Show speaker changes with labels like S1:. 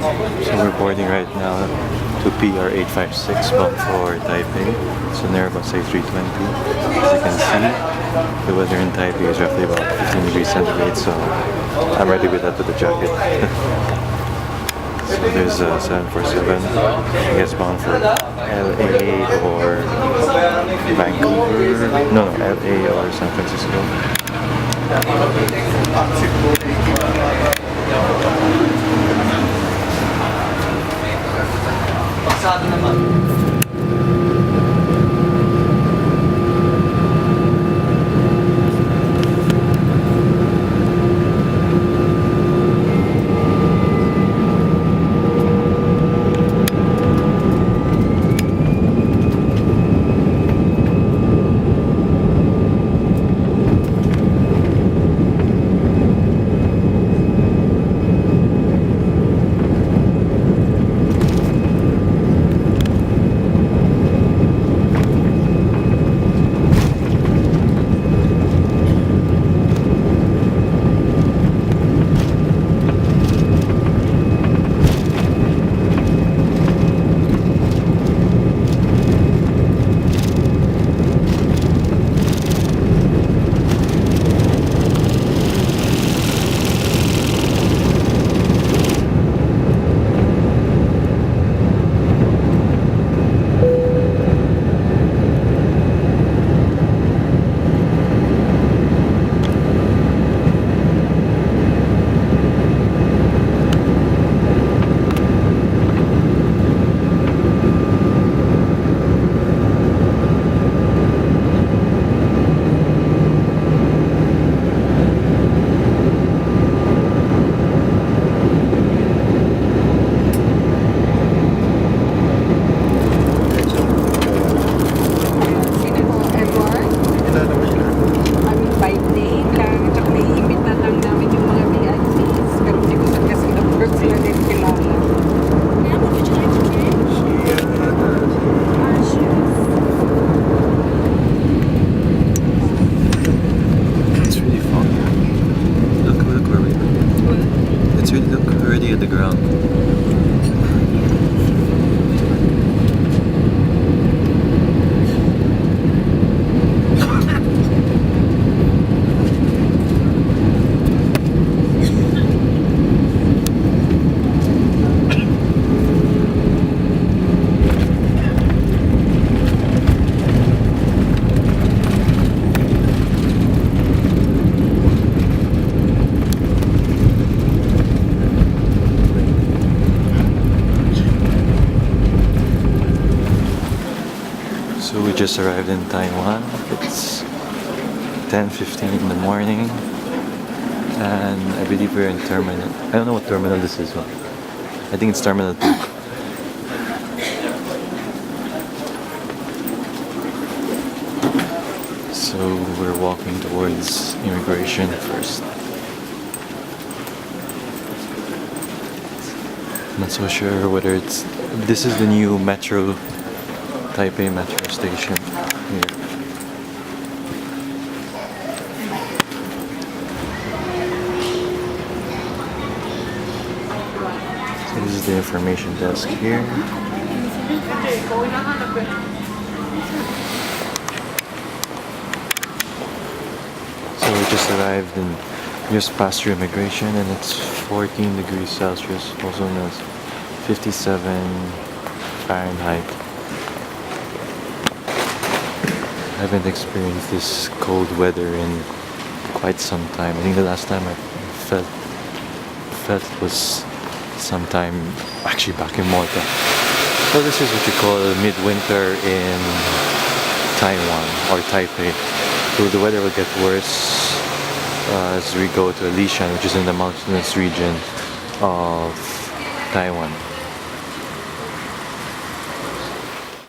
S1: So we're boarding right now to PR856 bound for Taipei. It's an Airbus A320. As you can see, the weather in Taipei is roughly about 15 degrees centigrade, so I'm ready with that with the jacket. So there's a 747, I guess bound for LA or Vancouver. No, LA or San Francisco. Pasado naman. So we just arrived in Taiwan. It's 10:15 in the morning, and I believe we're in terminal. I don't know what terminal this is. I think it's terminal 2. So we're walking towards immigration first. I'm not so sure whether it's. This is the new metro. Taipei metro station here. So this is the information desk here. So we just arrived and just passed through immigration, and it's 14 degrees Celsius, also known as 57 Fahrenheit. I haven't experienced this cold weather in quite some time. I think the last time I felt it was sometime actually back in Malta. So this is what you call midwinter in Taiwan or Taipei. So the weather will get worse as we go to Alishan, which is in the mountainous region of Taiwan.